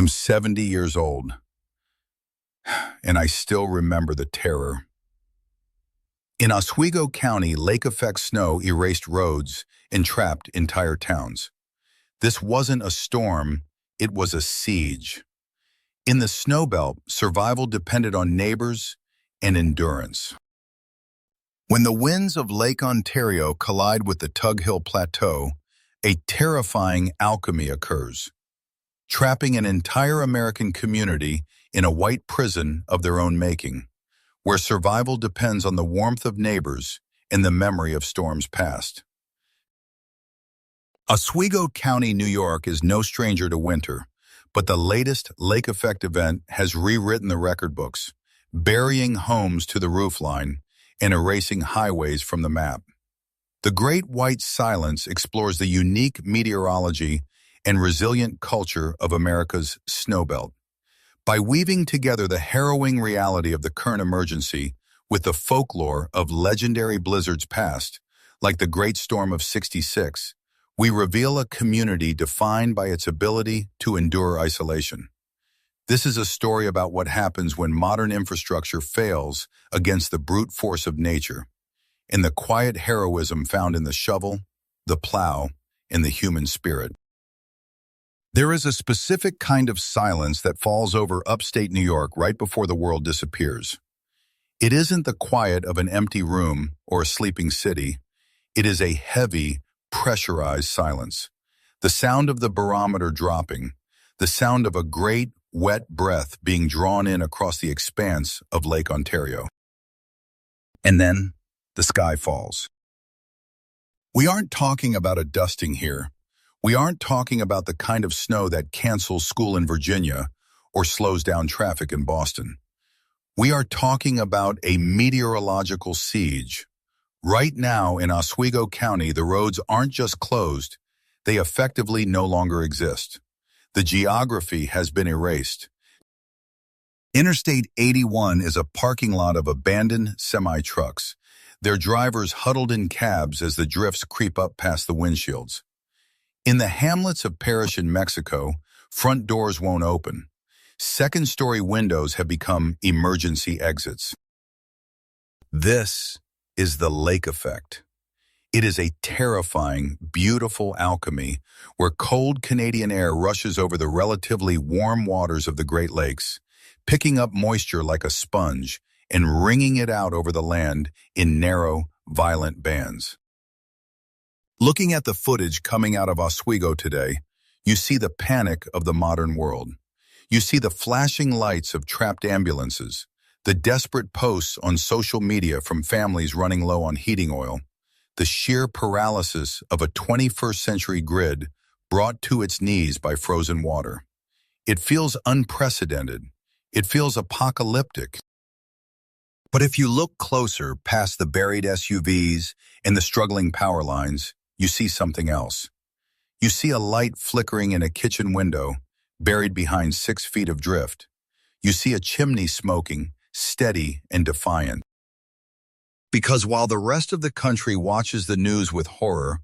I'm 70 years old, and I still remember the terror. In Oswego County, lake-effect snow erased roads and trapped entire towns. This wasn't a storm, it was a siege. In the snow belt, survival depended on neighbors and endurance. When the winds of Lake Ontario collide with the Tug Hill Plateau, a terrifying alchemy occurs, trapping an entire American community in a white prison of their own making, where survival depends on the warmth of neighbors and the memory of storms past. Oswego County, New York is no stranger to winter, but the latest lake effect event has rewritten the record books, burying homes to the roofline and erasing highways from the map. The Great White Silence explores the unique meteorology and resilient culture of America's snowbelt. By weaving together the harrowing reality of the current emergency with the folklore of legendary blizzards past, like the Great Storm of '66, we reveal a community defined by its ability to endure isolation. This is a story about what happens when modern infrastructure fails against the brute force of nature, and the quiet heroism found in the shovel, the plow, and the human spirit. There is a specific kind of silence that falls over upstate New York right before the world disappears. It isn't the quiet of an empty room or a sleeping city. It is a heavy, pressurized silence. The sound of the barometer dropping, the sound of a great, wet breath being drawn in across the expanse of Lake Ontario. And then, the sky falls. We aren't talking about a dusting here. We aren't talking about the kind of snow that cancels school in Virginia or slows down traffic in Boston. We are talking about a meteorological siege. Right now in Oswego County, the roads aren't just closed, they effectively no longer exist. The geography has been erased. Interstate 81 is a parking lot of abandoned semi-trucks, their drivers huddled in cabs as the drifts creep up past the windshields. In the hamlets of Parrish in Mexico, front doors won't open. Second-story windows have become emergency exits. This is the lake effect. It is a terrifying, beautiful alchemy where cold Canadian air rushes over the relatively warm waters of the Great Lakes, picking up moisture like a sponge and wringing it out over the land in narrow, violent bands. Looking at the footage coming out of Oswego today, you see the panic of the modern world. You see the flashing lights of trapped ambulances, the desperate posts on social media from families running low on heating oil, the sheer paralysis of a 21st century grid brought to its knees by frozen water. It feels unprecedented. It feels apocalyptic. But if you look closer past the buried SUVs and the struggling power lines, you see something else. You see a light flickering in a kitchen window, buried behind 6 feet of drift. You see a chimney smoking, steady and defiant. Because while the rest of the country watches the news with horror,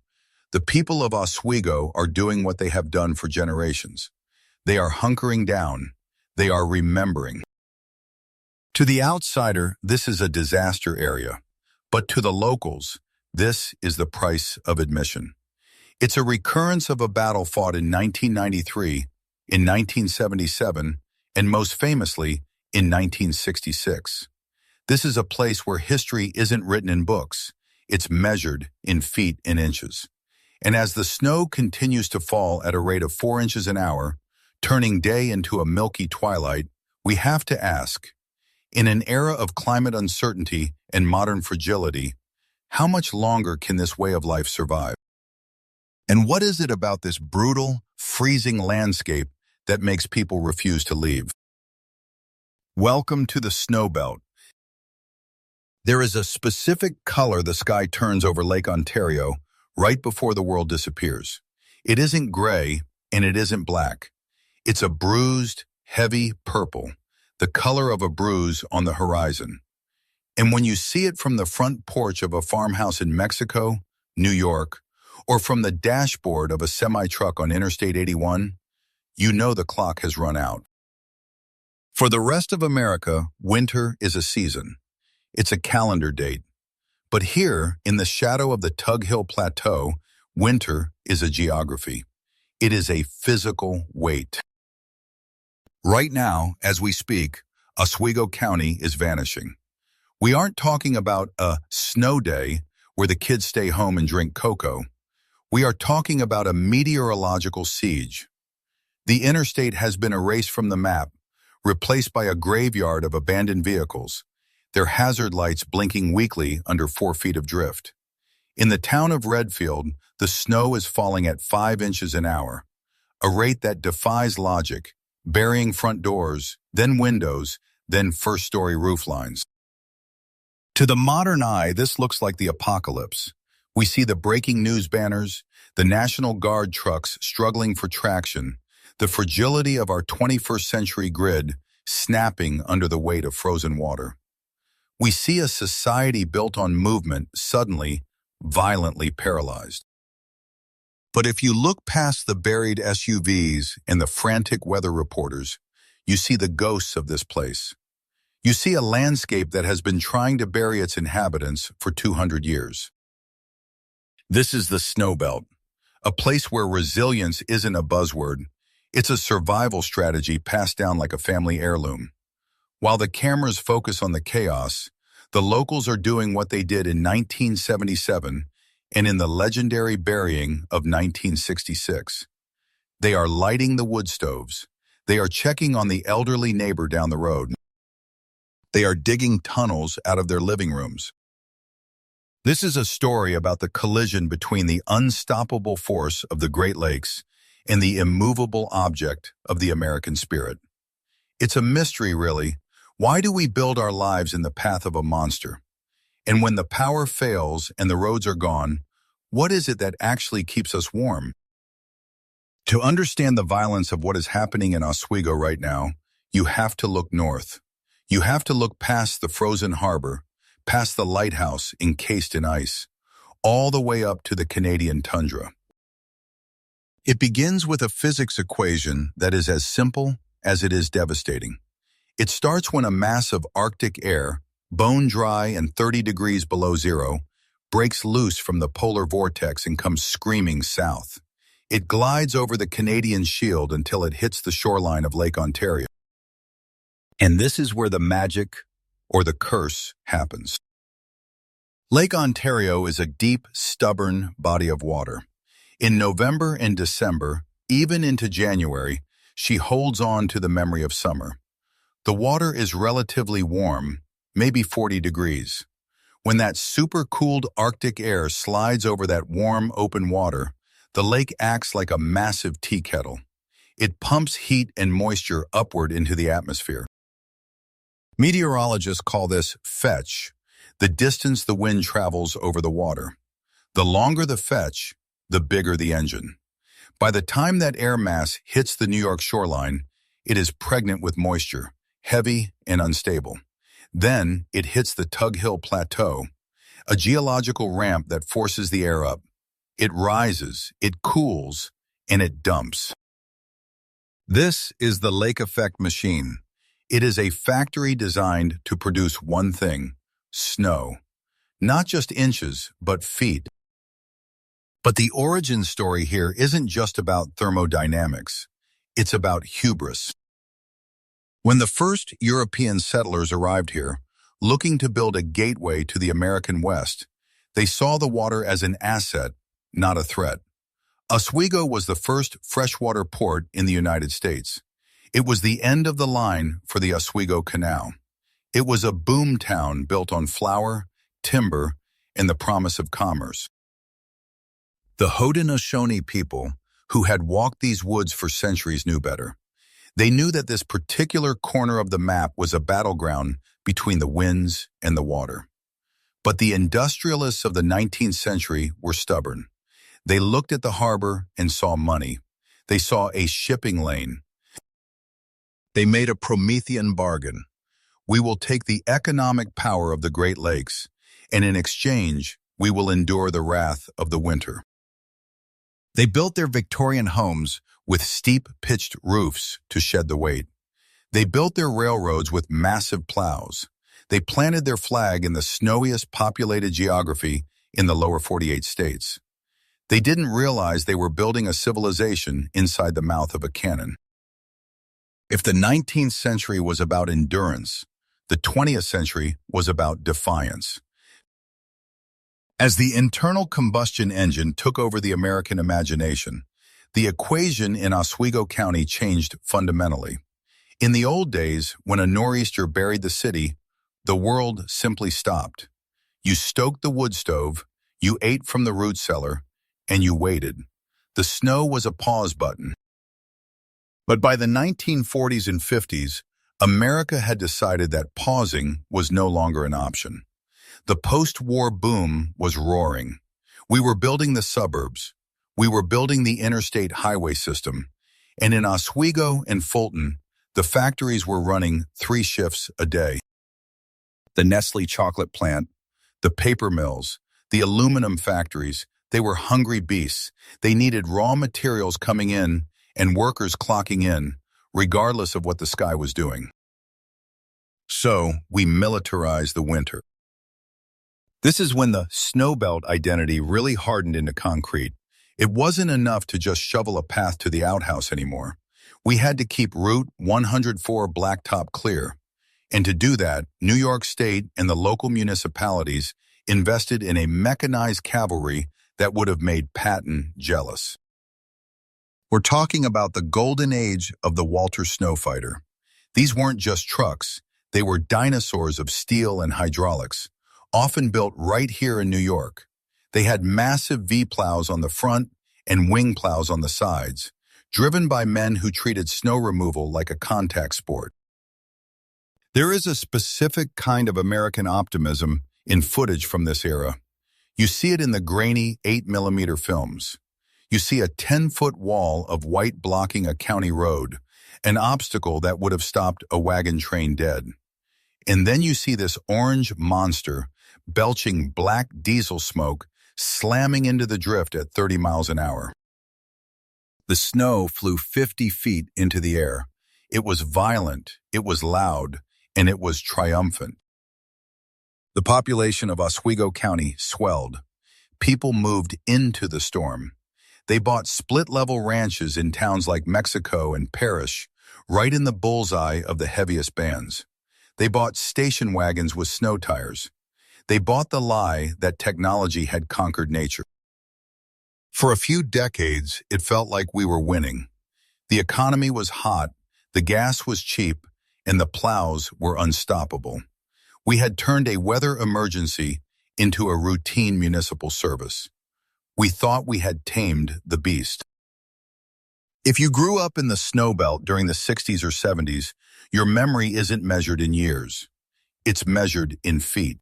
the people of Oswego are doing what they have done for generations. They are hunkering down. They are remembering. To the outsider, this is a disaster area. But to the locals, this is the price of admission. It's a recurrence of a battle fought in 1993, in 1977, and most famously, in 1966. This is a place where history isn't written in books. It's measured in feet and inches. And as the snow continues to fall at a rate of 4 inches an hour, turning day into a milky twilight, we have to ask, in an era of climate uncertainty and modern fragility, how much longer can this way of life survive? And what is it about this brutal, freezing landscape that makes people refuse to leave? Welcome to the snow belt. There is a specific color the sky turns over Lake Ontario right before the world disappears. It isn't gray and it isn't black. It's a bruised, heavy purple, the color of a bruise on the horizon. And when you see it from the front porch of a farmhouse in Mexico, New York, or from the dashboard of a semi-truck on Interstate 81, you know the clock has run out. For the rest of America, winter is a season. It's a calendar date. But here, in the shadow of the Tug Hill Plateau, winter is a geography. It is a physical weight. Right now, as we speak, Oswego County is vanishing. We aren't talking about a snow day where the kids stay home and drink cocoa. We are talking about a meteorological siege. The interstate has been erased from the map, replaced by a graveyard of abandoned vehicles, their hazard lights blinking weakly under 4 feet of drift. In the town of Redfield, the snow is falling at 5 inches an hour, a rate that defies logic, burying front doors, then windows, then first-story roof lines. To the modern eye, this looks like the apocalypse. We see the breaking news banners, the National Guard trucks struggling for traction, the fragility of our 21st century grid snapping under the weight of frozen water. We see a society built on movement suddenly, violently paralyzed. But if you look past the buried SUVs and the frantic weather reporters, you see the ghosts of this place. You see a landscape that has been trying to bury its inhabitants for 200 years. This is the Snow Belt, a place where resilience isn't a buzzword. It's a survival strategy passed down like a family heirloom. While the cameras focus on the chaos, the locals are doing what they did in 1977 and in the legendary burying of 1966. They are lighting the wood stoves. They are checking on the elderly neighbor down the road. They are digging tunnels out of their living rooms. This is a story about the collision between the unstoppable force of the Great Lakes and the immovable object of the American spirit. It's a mystery, really. Why do we build our lives in the path of a monster? And when the power fails and the roads are gone, what is it that actually keeps us warm? To understand the violence of what is happening in Oswego right now, you have to look north. You have to look past the frozen harbor, past the lighthouse encased in ice, all the way up to the Canadian tundra. It begins with a physics equation that is as simple as it is devastating. It starts when a mass of Arctic air, bone dry and 30 degrees below zero, breaks loose from the polar vortex and comes screaming south. It glides over the Canadian Shield until it hits the shoreline of Lake Ontario. And this is where the magic, or the curse, happens. Lake Ontario is a deep, stubborn body of water. In November and December, even into January, she holds on to the memory of summer. The water is relatively warm, maybe 40 degrees. When that super-cooled Arctic air slides over that warm, open water, the lake acts like a massive tea kettle. It pumps heat and moisture upward into the atmosphere. Meteorologists call this fetch, the distance the wind travels over the water. The longer the fetch, the bigger the engine. By the time that air mass hits the New York shoreline, it is pregnant with moisture, heavy and unstable. Then it hits the Tug Hill Plateau, a geological ramp that forces the air up. It rises, it cools, and it dumps. This is the lake effect machine. It is a factory designed to produce one thing: snow. Not just inches, but feet. But the origin story here isn't just about thermodynamics. It's about hubris. When the first European settlers arrived here, looking to build a gateway to the American West, they saw the water as an asset, not a threat. Oswego was the first freshwater port in the United States. It was the end of the line for the Oswego Canal. It was a boom town built on flour, timber, and the promise of commerce. The Haudenosaunee people, who had walked these woods for centuries, knew better. They knew that this particular corner of the map was a battleground between the winds and the water. But the industrialists of the 19th century were stubborn. They looked at the harbor and saw money. They saw a shipping lane. They made a Promethean bargain. We will take the economic power of the Great Lakes, and in exchange, we will endure the wrath of the winter. They built their Victorian homes with steep, pitched roofs to shed the weight. They built their railroads with massive plows. They planted their flag in the snowiest populated geography in the lower 48 states. They didn't realize they were building a civilization inside the mouth of a cannon. If the 19th century was about endurance, the 20th century was about defiance. As the internal combustion engine took over the American imagination, the equation in Oswego County changed fundamentally. In the old days, when a nor'easter buried the city, the world simply stopped. You stoked the wood stove, you ate from the root cellar, and you waited. The snow was a pause button. But by the 1940s and 50s, America had decided that pausing was no longer an option. The post-war boom was roaring. We were building the suburbs. We were building the interstate highway system. And in Oswego and Fulton, the factories were running 3 shifts a day. The Nestle chocolate plant, the paper mills, the aluminum factories, they were hungry beasts. They needed raw materials coming in and workers clocking in, regardless of what the sky was doing. So, we militarized the winter. This is when the snowbelt identity really hardened into concrete. It wasn't enough to just shovel a path to the outhouse anymore. We had to keep Route 104 blacktop clear. And to do that, New York State and the local municipalities invested in a mechanized cavalry that would have made Patton jealous. We're talking about the golden age of the Walter Snowfighter. These weren't just trucks. They were dinosaurs of steel and hydraulics, often built right here in New York. They had massive V-plows on the front and wing plows on the sides, driven by men who treated snow removal like a contact sport. There is a specific kind of American optimism in footage from this era. You see it in the grainy 8mm films. You see a 10-foot wall of white blocking a county road, an obstacle that would have stopped a wagon train dead. And then you see this orange monster belching black diesel smoke slamming into the drift at 30 miles an hour. The snow flew 50 feet into the air. It was violent, it was loud, and it was triumphant. The population of Oswego County swelled. People moved into the storm. They bought split-level ranches in towns like Mexico and Parrish, right in the bullseye of the heaviest bands. They bought station wagons with snow tires. They bought the lie that technology had conquered nature. For a few decades, it felt like we were winning. The economy was hot, the gas was cheap, and the plows were unstoppable. We had turned a weather emergency into a routine municipal service. We thought we had tamed the beast. If you grew up in the snow belt during the 60s or 70s, your memory isn't measured in years. It's measured in feet.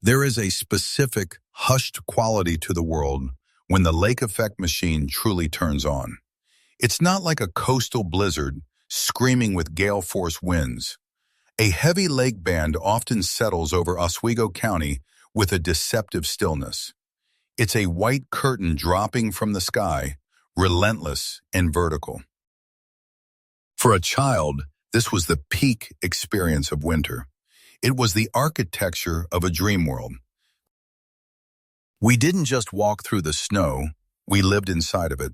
There is a specific, hushed quality to the world when the lake effect machine truly turns on. It's not like a coastal blizzard screaming with gale force winds. A heavy lake band often settles over Oswego County with a deceptive stillness. It's a white curtain dropping from the sky, relentless and vertical. For a child, this was the peak experience of winter. It was the architecture of a dream world. We didn't just walk through the snow, we lived inside of it.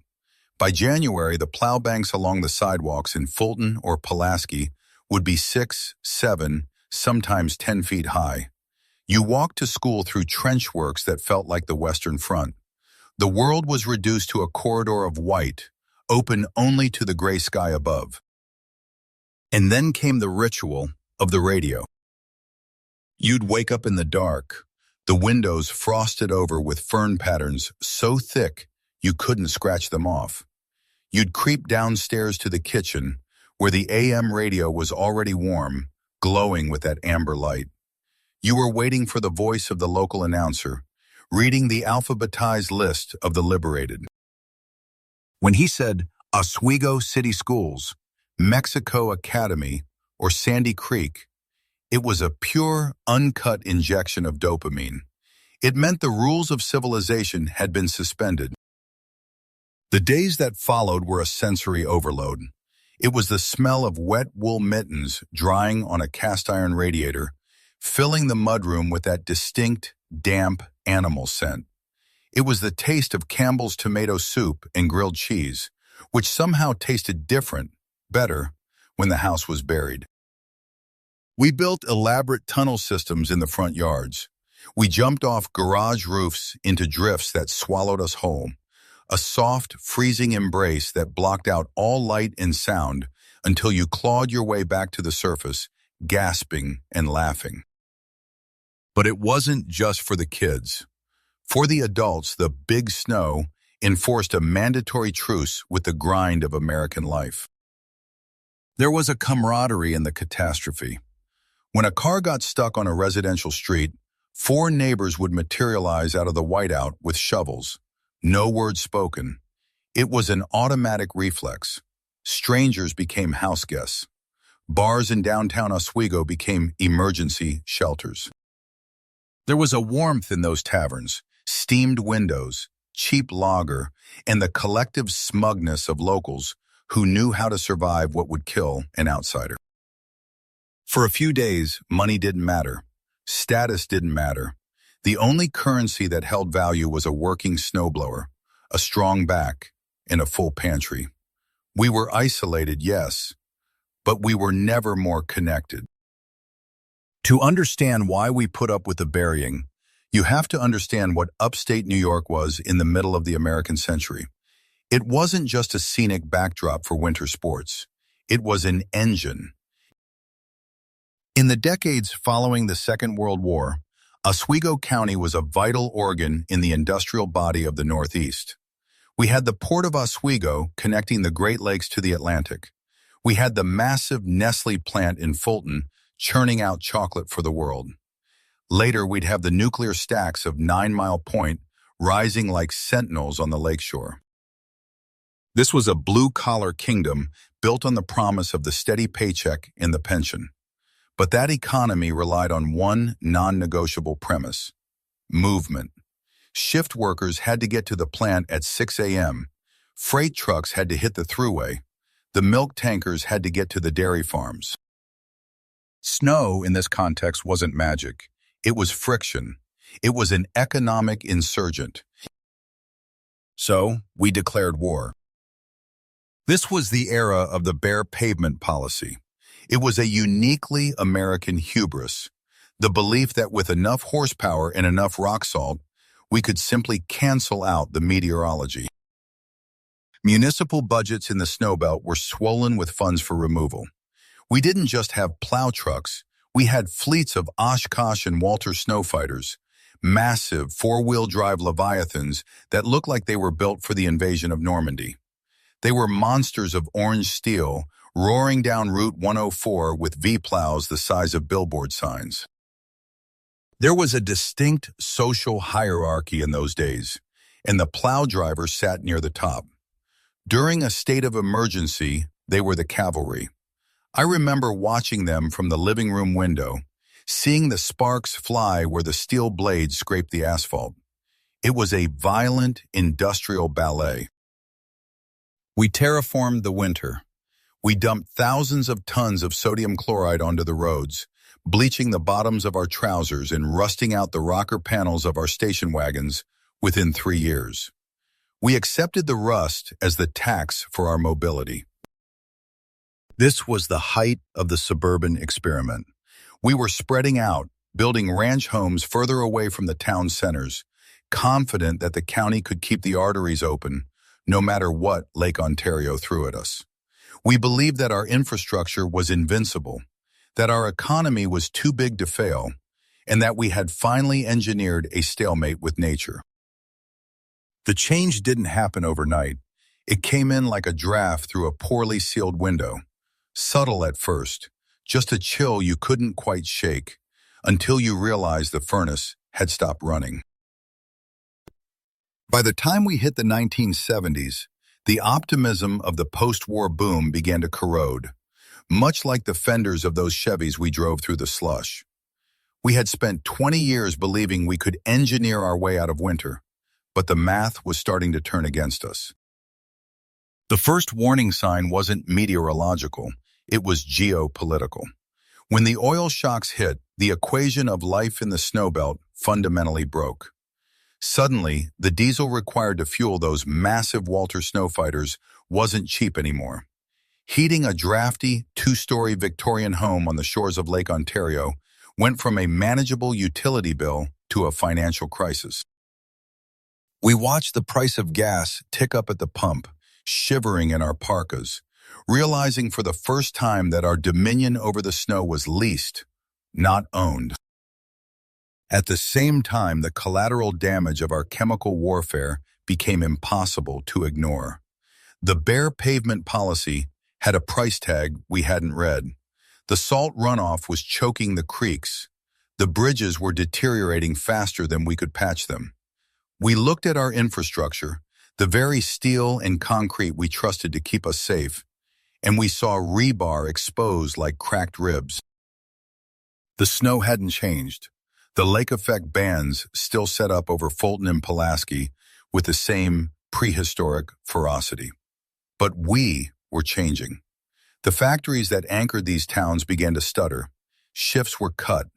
By January, the plow banks along the sidewalks in Fulton or Pulaski would be 6, 7, sometimes 10 feet high. You walked to school through trench works that felt like the Western Front. The world was reduced to a corridor of white, open only to the gray sky above. And then came the ritual of the radio. You'd wake up in the dark, the windows frosted over with fern patterns so thick you couldn't scratch them off. You'd creep downstairs to the kitchen, where the AM radio was already warm, glowing with that amber light. You were waiting for the voice of the local announcer, reading the alphabetized list of the liberated. When he said Oswego City Schools, Mexico Academy, or Sandy Creek, it was a pure, uncut injection of dopamine. It meant the rules of civilization had been suspended. The days that followed were a sensory overload. It was the smell of wet wool mittens drying on a cast-iron radiator, filling the mudroom with that distinct, damp animal scent. It was the taste of Campbell's tomato soup and grilled cheese, which somehow tasted different, better, when the house was buried. We built elaborate tunnel systems in the front yards. We jumped off garage roofs into drifts that swallowed us whole, a soft, freezing embrace that blocked out all light and sound until you clawed your way back to the surface, gasping and laughing. But it wasn't just for the kids. For the adults, the big snow enforced a mandatory truce with the grind of American life. There was a camaraderie in the catastrophe. When a car got stuck on a residential street, 4 neighbors would materialize out of the whiteout with shovels. No word spoken. It was an automatic reflex. Strangers became house guests. Bars in downtown Oswego became emergency shelters. There was a warmth in those taverns, steamed windows, cheap lager, and the collective smugness of locals who knew how to survive what would kill an outsider. For a few days, money didn't matter. Status didn't matter. The only currency that held value was a working snowblower, a strong back, and a full pantry. We were isolated, yes, but we were never more connected. To understand why we put up with the burying, you have to understand what upstate New York was in the middle of the American century. It wasn't just a scenic backdrop for winter sports. It was an engine. In the decades following the Second World War, Oswego County was a vital organ in the industrial body of the Northeast. We had the Port of Oswego connecting the Great Lakes to the Atlantic. We had the massive Nestle plant in Fulton churning out chocolate for the world. Later, we'd have the nuclear stacks of 9 Mile Point rising like sentinels on the lakeshore. This was a blue-collar kingdom built on the promise of the steady paycheck and the pension. But that economy relied on one non-negotiable premise: movement. Shift workers had to get to the plant at 6 a.m. Freight trucks had to hit the thruway. The milk tankers had to get to the dairy farms. Snow, in this context, wasn't magic. It was friction. It was an economic insurgent. So, we declared war. This was the era of the bare pavement policy. It was a uniquely American hubris, the belief that with enough horsepower and enough rock salt, we could simply cancel out the meteorology. Municipal budgets in the snowbelt were swollen with funds for removal. We didn't just have plow trucks, we had fleets of Oshkosh and Walter snowfighters, massive four-wheel drive leviathans that looked like they were built for the invasion of Normandy. They were monsters of orange steel, roaring down Route 104 with V-plows the size of billboard signs. There was a distinct social hierarchy in those days, and the plow driver sat near the top. During a state of emergency, they were the cavalry. I remember watching them from the living room window, seeing the sparks fly where the steel blades scraped the asphalt. It was a violent industrial ballet. We terraformed the winter. We dumped thousands of tons of sodium chloride onto the roads, bleaching the bottoms of our trousers and rusting out the rocker panels of our station wagons within 3 years. We accepted the rust as the tax for our mobility. This was the height of the suburban experiment. We were spreading out, building ranch homes further away from the town centers, confident that the county could keep the arteries open, no matter what Lake Ontario threw at us. We believed that our infrastructure was invincible, that our economy was too big to fail, and that we had finally engineered a stalemate with nature. The change didn't happen overnight. It came in like a draft through a poorly sealed window, subtle at first, just a chill you couldn't quite shake, until you realized the furnace had stopped running. By the time we hit the 1970s, the optimism of the post-war boom began to corrode, much like the fenders of those Chevys we drove through the slush. We had spent 20 years believing we could engineer our way out of winter, but the math was starting to turn against us. The first warning sign wasn't meteorological, it was geopolitical. When the oil shocks hit, the equation of life in the snowbelt fundamentally broke. Suddenly, the diesel required to fuel those massive Walter Snowfighters wasn't cheap anymore. Heating a drafty, two-story Victorian home on the shores of Lake Ontario went from a manageable utility bill to a financial crisis. We watched the price of gas tick up at the pump, shivering in our parkas, realizing for the first time that our dominion over the snow was leased, not owned. At the same time, the collateral damage of our chemical warfare became impossible to ignore. The bare pavement policy had a price tag we hadn't read. The salt runoff was choking the creeks. The bridges were deteriorating faster than we could patch them. We looked at our infrastructure, the very steel and concrete we trusted to keep us safe, and we saw rebar exposed like cracked ribs. The snow hadn't changed. The lake effect bands still set up over Fulton and Pulaski with the same prehistoric ferocity. But we were changing. The factories that anchored these towns began to stutter. Shifts were cut.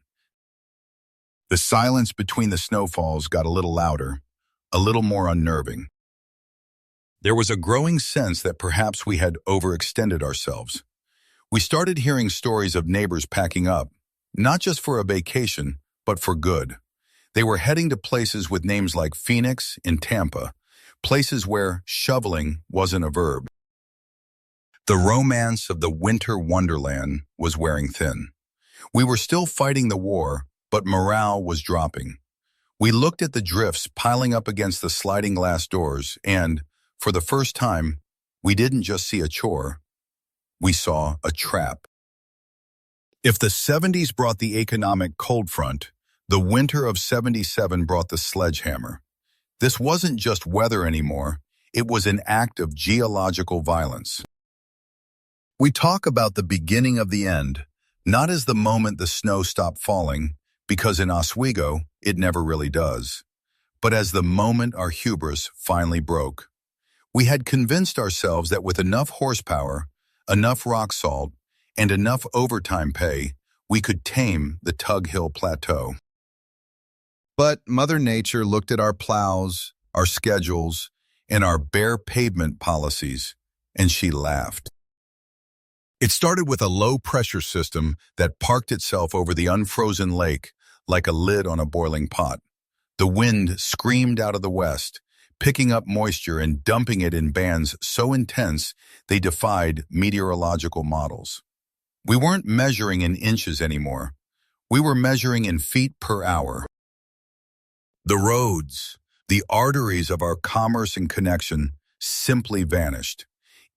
The silence between the snowfalls got a little louder, a little more unnerving. There was a growing sense that perhaps we had overextended ourselves. We started hearing stories of neighbors packing up, not just for a vacation, but for good. They were heading to places with names like Phoenix and Tampa, places where shoveling wasn't a verb. The romance of the winter wonderland was wearing thin. We were still fighting the war, but morale was dropping. We looked at the drifts piling up against the sliding glass doors, and, for the first time, we didn't just see a chore, we saw a trap. If the 70s brought the economic cold front, the winter of 77 brought the sledgehammer. This wasn't just weather anymore, it was an act of geological violence. We talk about the beginning of the end, not as the moment the snow stopped falling, because in Oswego, it never really does, but as the moment our hubris finally broke. We had convinced ourselves that with enough horsepower, enough rock salt, and enough overtime pay, we could tame the Tug Hill Plateau. But Mother Nature looked at our plows, our schedules, and our bare pavement policies, and she laughed. It started with a low-pressure system that parked itself over the unfrozen lake like a lid on a boiling pot. The wind screamed out of the west, picking up moisture and dumping it in bands so intense they defied meteorological models. We weren't measuring in inches anymore. We were measuring in feet per hour. The roads, the arteries of our commerce and connection, simply vanished.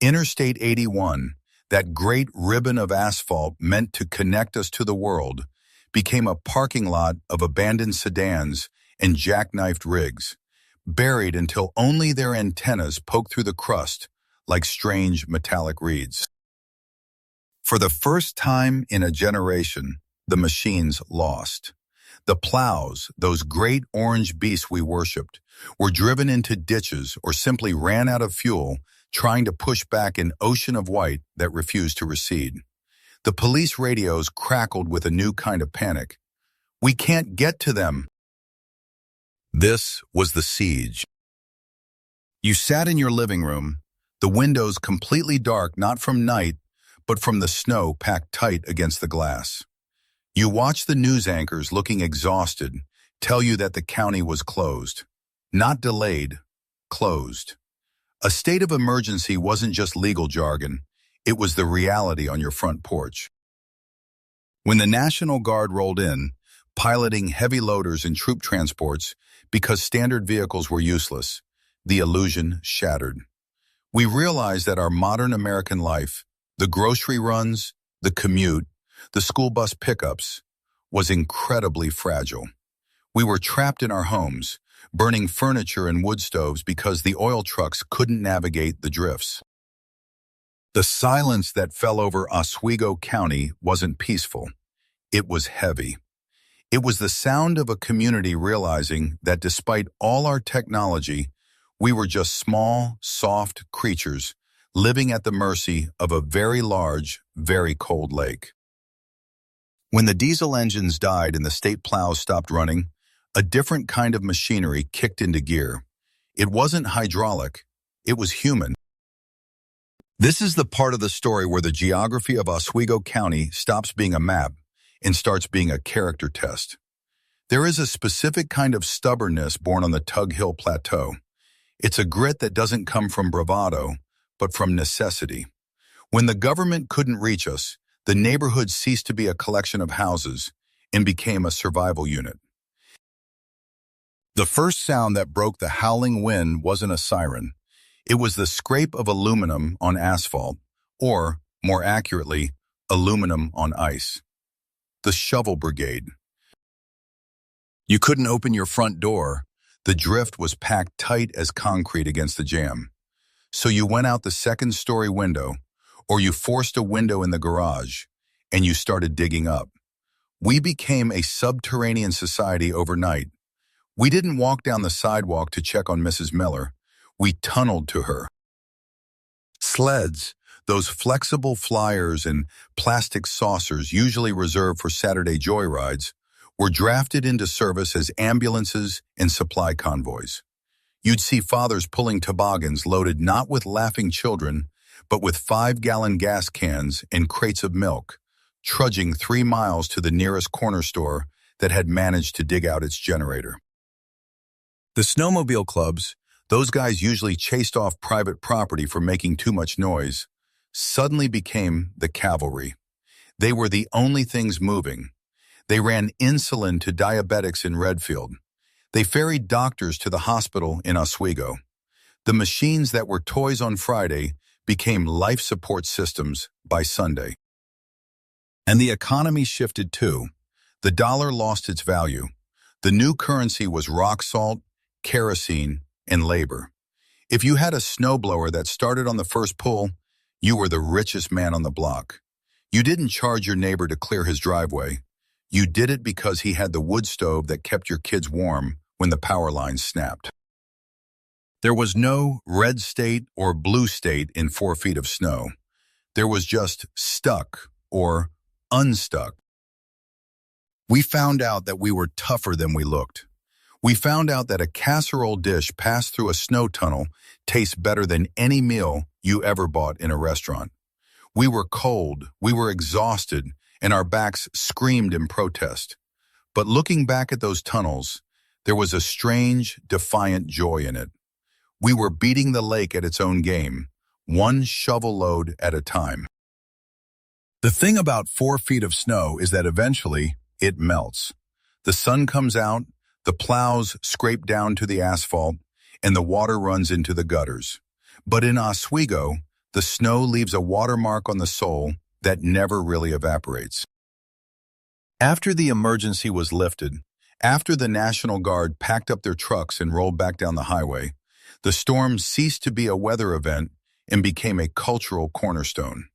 Interstate 81, that great ribbon of asphalt meant to connect us to the world, became a parking lot of abandoned sedans and jackknifed rigs, buried until only their antennas poked through the crust like strange metallic reeds. For the first time in a generation, the machines lost. The plows, those great orange beasts we worshipped, were driven into ditches or simply ran out of fuel, trying to push back an ocean of white that refused to recede. The police radios crackled with a new kind of panic. We can't get to them. This was the siege. You sat in your living room, the windows completely dark not from night, but from the snow packed tight against the glass. You watched the news anchors looking exhausted tell you that the county was closed. Not delayed, closed. A state of emergency wasn't just legal jargon, it was the reality on your front porch. When the National Guard rolled in, piloting heavy loaders and troop transports because standard vehicles were useless, the illusion shattered. We realized that our modern American life, the grocery runs, the commute, the school bus pickups, was incredibly fragile. We were trapped in our homes, burning furniture and wood stoves because the oil trucks couldn't navigate the drifts. The silence that fell over Oswego County wasn't peaceful. It was heavy. It was the sound of a community realizing that despite all our technology, we were just small, soft creatures living at the mercy of a very large, very cold lake. When the diesel engines died and the state plows stopped running, a different kind of machinery kicked into gear. It wasn't hydraulic, it was human. This is the part of the story where the geography of Oswego County stops being a map and starts being a character test. There is a specific kind of stubbornness born on the Tug Hill Plateau. It's a grit that doesn't come from bravado, but from necessity. When the government couldn't reach us, the neighborhood ceased to be a collection of houses and became a survival unit. The first sound that broke the howling wind wasn't a siren. It was the scrape of aluminum on asphalt, or, more accurately, aluminum on ice. The shovel brigade. You couldn't open your front door. The drift was packed tight as concrete against the jam. So you went out the second-story window, or you forced a window in the garage, and you started digging up. We became a subterranean society overnight. We didn't walk down the sidewalk to check on Mrs. Miller. We tunneled to her. Sleds, those flexible flyers and plastic saucers usually reserved for Saturday joyrides, were drafted into service as ambulances and supply convoys. You'd see fathers pulling toboggans loaded not with laughing children, but with 5-gallon gas cans and crates of milk, trudging 3 miles to the nearest corner store that had managed to dig out its generator. The snowmobile clubs, those guys usually chased off private property for making too much noise, suddenly became the cavalry. They were the only things moving. They ran insulin to diabetics in Redfield. They ferried doctors to the hospital in Oswego. The machines that were toys on Friday became life support systems by Sunday. And the economy shifted too. The dollar lost its value. The new currency was rock salt, kerosene, and labor. If you had a snowblower that started on the first pull, you were the richest man on the block. You didn't charge your neighbor to clear his driveway. You did it because he had the wood stove that kept your kids warm when the power lines snapped. There was no red state or blue state in 4 feet of snow. There was just stuck or unstuck. We found out that we were tougher than we looked. We found out that a casserole dish passed through a snow tunnel tastes better than any meal you ever bought in a restaurant. We were cold, we were exhausted, and our backs screamed in protest. But looking back at those tunnels, there was a strange, defiant joy in it. We were beating the lake at its own game, one shovel load at a time. The thing about 4 feet of snow is that eventually it melts. The sun comes out, the plows scrape down to the asphalt, and the water runs into the gutters. But in Oswego, the snow leaves a watermark on the soul that never really evaporates. After the emergency was lifted, after the National Guard packed up their trucks and rolled back down the highway, the storm ceased to be a weather event and became a cultural cornerstone.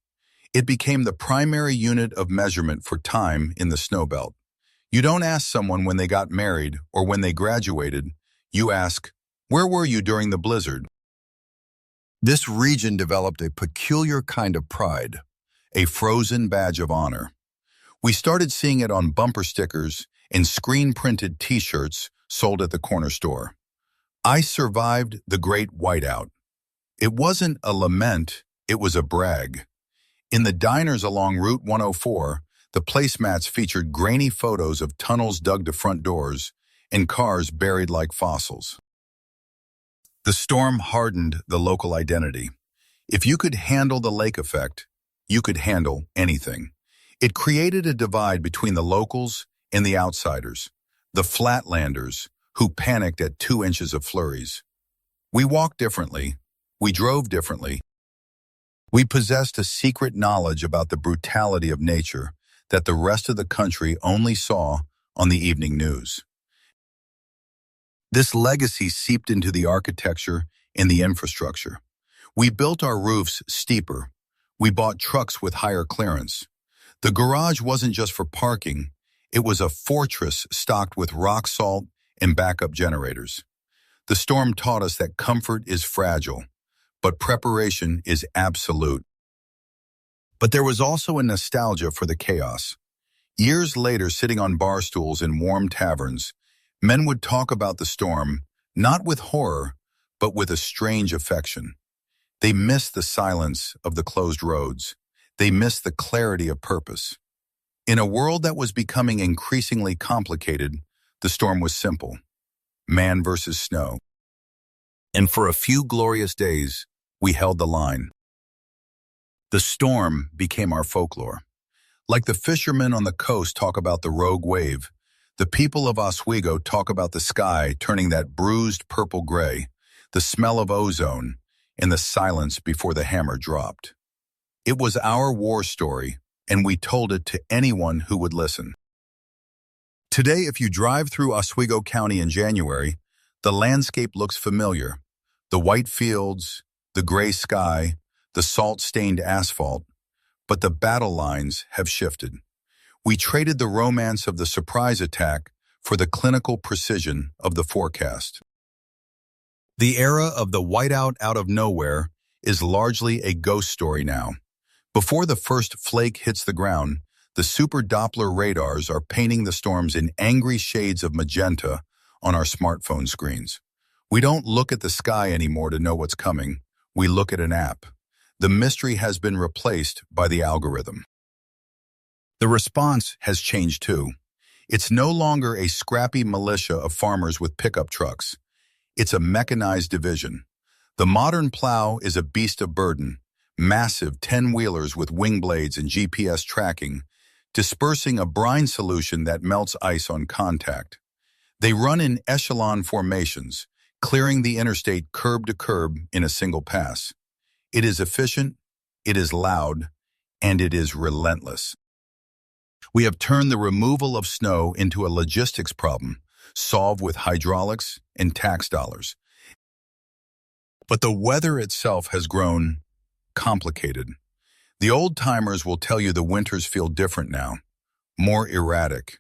It became the primary unit of measurement for time in the snow belt. You don't ask someone when they got married or when they graduated. You ask, "Where were you during the blizzard?" This region developed a peculiar kind of pride, a frozen badge of honor. We started seeing it on bumper stickers and screen-printed T-shirts sold at the corner store. I survived the Great Whiteout. It wasn't a lament, it was a brag. In the diners along Route 104, the placemats featured grainy photos of tunnels dug to front doors and cars buried like fossils. The storm hardened the local identity. If you could handle the lake effect, you could handle anything. It created a divide between the locals and the outsiders, the flatlanders who panicked at 2 inches of flurries. We walked differently. We drove differently. We possessed a secret knowledge about the brutality of nature that the rest of the country only saw on the evening news. This legacy seeped into the architecture and the infrastructure. We built our roofs steeper. We bought trucks with higher clearance. The garage wasn't just for parking. It was a fortress stocked with rock salt and backup generators. The storm taught us that comfort is fragile, but preparation is absolute. But there was also a nostalgia for the chaos. Years later, sitting on bar stools in warm taverns, men would talk about the storm, not with horror, but with a strange affection. They missed the silence of the closed roads. They missed the clarity of purpose. In a world that was becoming increasingly complicated, the storm was simple: man versus snow. And for a few glorious days, we held the line. The storm became our folklore. Like the fishermen on the coast talk about the rogue wave, the people of Oswego talk about the sky turning that bruised purple gray, the smell of ozone, and the silence before the hammer dropped. It was our war story, and we told it to anyone who would listen. Today, if you drive through Oswego County in January, the landscape looks familiar. The white fields, the gray sky, the salt-stained asphalt, but the battle lines have shifted. We traded the romance of the surprise attack for the clinical precision of the forecast. The era of the whiteout out of nowhere is largely a ghost story now. Before the first flake hits the ground, the Super Doppler radars are painting the storms in angry shades of magenta on our smartphone screens. We don't look at the sky anymore to know what's coming. We look at an app. The mystery has been replaced by the algorithm. The response has changed too. It's no longer a scrappy militia of farmers with pickup trucks. It's a mechanized division. The modern plow is a beast of burden, massive 10-wheelers with wing blades and GPS tracking, dispersing a brine solution that melts ice on contact. They run in echelon formations, clearing the interstate curb to curb in a single pass. It is efficient, it is loud, and it is relentless. We have turned the removal of snow into a logistics problem, solved with hydraulics and tax dollars. But the weather itself has grown complicated. The old-timers will tell you the winters feel different now, more erratic.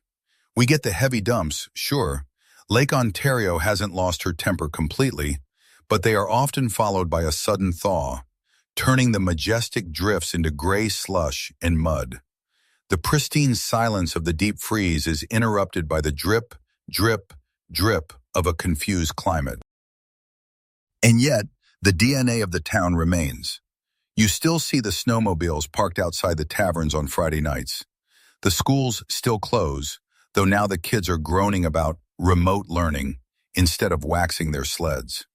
We get the heavy dumps, sure. Lake Ontario hasn't lost her temper completely, but they are often followed by a sudden thaw, turning the majestic drifts into gray slush and mud. The pristine silence of the deep freeze is interrupted by the drip, drip, drip of a confused climate. And yet, the DNA of the town remains. You still see the snowmobiles parked outside the taverns on Friday nights. The schools still close, though now the kids are groaning about remote learning instead of waxing their sleds.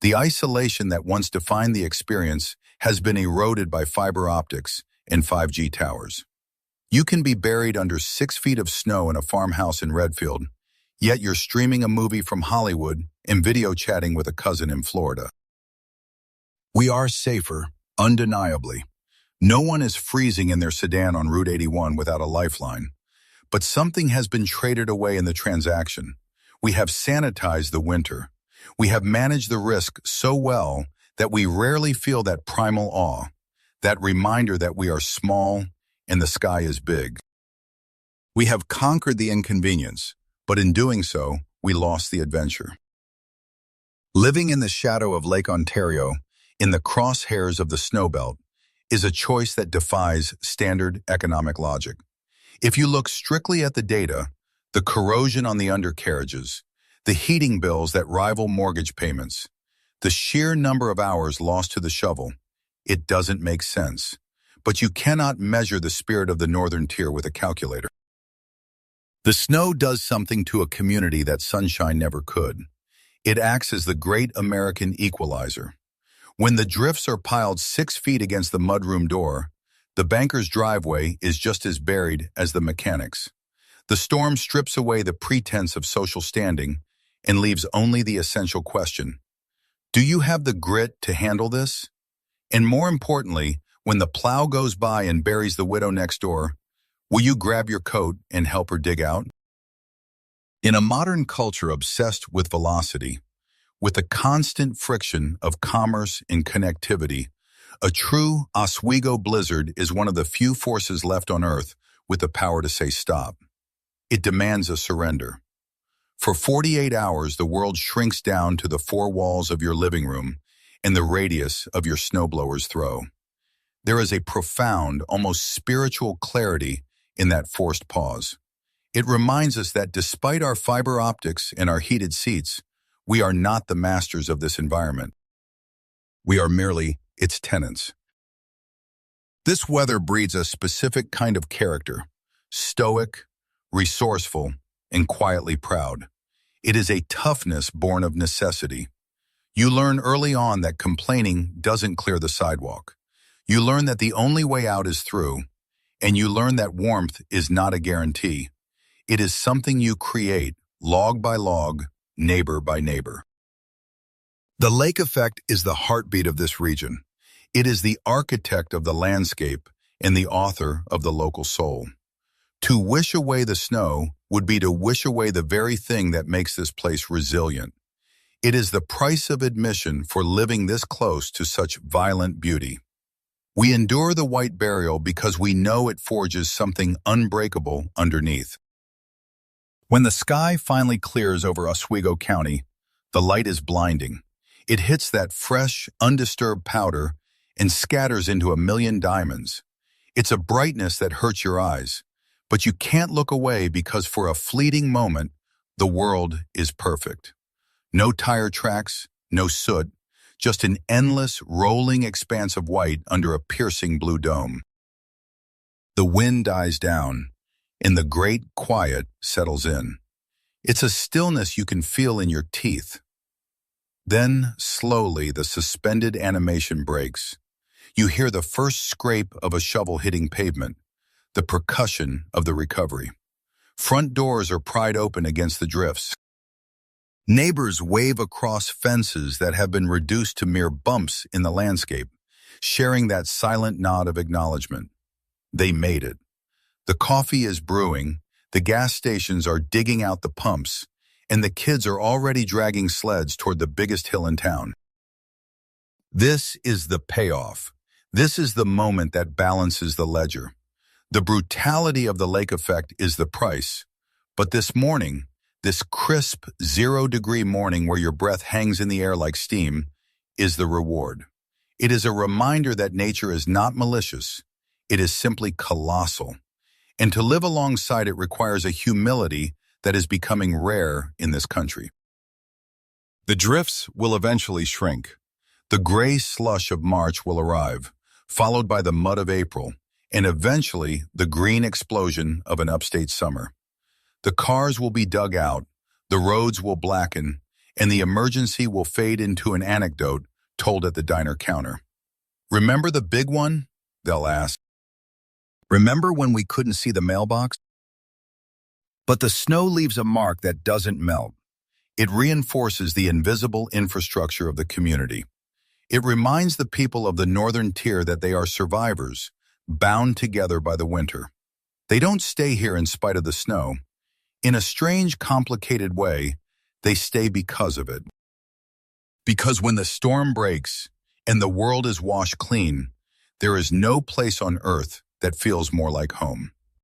The isolation that once defined the experience has been eroded by fiber optics and 5G towers. You can be buried under 6 feet of snow in a farmhouse in Redfield, yet you're streaming a movie from Hollywood and video chatting with a cousin in Florida. We are safer, undeniably. No one is freezing in their sedan on Route 81 without a lifeline. But something has been traded away in the transaction. We have sanitized the winter. We have managed the risk so well that we rarely feel that primal awe, that reminder that we are small and the sky is big. We have conquered the inconvenience, but in doing so, we lost the adventure. Living in the shadow of Lake Ontario, in the crosshairs of the snowbelt, is a choice that defies standard economic logic. If you look strictly at the data, the corrosion on the undercarriages, the heating bills that rival mortgage payments, the sheer number of hours lost to the shovel, it doesn't make sense. But you cannot measure the spirit of the Northern Tier with a calculator. The snow does something to a community that sunshine never could. It acts as the great American equalizer. When the drifts are piled 6 feet against the mudroom door, the banker's driveway is just as buried as the mechanic's. The storm strips away the pretense of social standing and leaves only the essential question: do you have the grit to handle this? And more importantly, when the plow goes by and buries the widow next door, will you grab your coat and help her dig out? In a modern culture obsessed with velocity, with the constant friction of commerce and connectivity, a true Oswego blizzard is one of the few forces left on Earth with the power to say stop. It demands a surrender. For 48 hours, the world shrinks down to the 4 walls of your living room, and the radius of your snowblower's throw. There is a profound, almost spiritual clarity in that forced pause. It reminds us that despite our fiber optics and our heated seats, we are not the masters of this environment. We are merely its tenants. This weather breeds a specific kind of character, stoic, resourceful, and quietly proud. It is a toughness born of necessity. You learn early on that complaining doesn't clear the sidewalk. You learn that the only way out is through, and you learn that warmth is not a guarantee. It is something you create, log by log, neighbor by neighbor. The lake effect is the heartbeat of this region. It is the architect of the landscape and the author of the local soul. To wish away the snow would be to wish away the very thing that makes this place resilient. It is the price of admission for living this close to such violent beauty. We endure the white burial because we know it forges something unbreakable underneath. When the sky finally clears over Oswego County, the light is blinding. It hits that fresh, undisturbed powder and scatters into a million diamonds. It's a brightness that hurts your eyes, but you can't look away because for a fleeting moment, the world is perfect. No tire tracks, no soot, just an endless, rolling expanse of white under a piercing blue dome. The wind dies down, and the great quiet settles in. It's a stillness you can feel in your teeth. Then, slowly, the suspended animation breaks. You hear the first scrape of a shovel hitting pavement, the percussion of the recovery. Front doors are pried open against the drifts. Neighbors wave across fences that have been reduced to mere bumps in the landscape, sharing that silent nod of acknowledgement. They made it. The coffee is brewing, the gas stations are digging out the pumps, and the kids are already dragging sleds toward the biggest hill in town. This is the payoff. This is the moment that balances the ledger. The brutality of the lake effect is the price. But this morning, this crisp, 0-degree morning where your breath hangs in the air like steam, is the reward. It is a reminder that nature is not malicious. It is simply colossal. And to live alongside it requires a humility that is becoming rare in this country. The drifts will eventually shrink. The gray slush of March will arrive, followed by the mud of April, and eventually the green explosion of an upstate summer. The cars will be dug out, the roads will blacken, and the emergency will fade into an anecdote told at the diner counter. Remember the big one? They'll ask. Remember when we couldn't see the mailbox? But the snow leaves a mark that doesn't melt. It reinforces the invisible infrastructure of the community. It reminds the people of the northern tier that they are survivors, bound together by the winter. They don't stay here in spite of the snow. In a strange, complicated way, they stay because of it. Because when the storm breaks and the world is washed clean, there is no place on earth that feels more like home.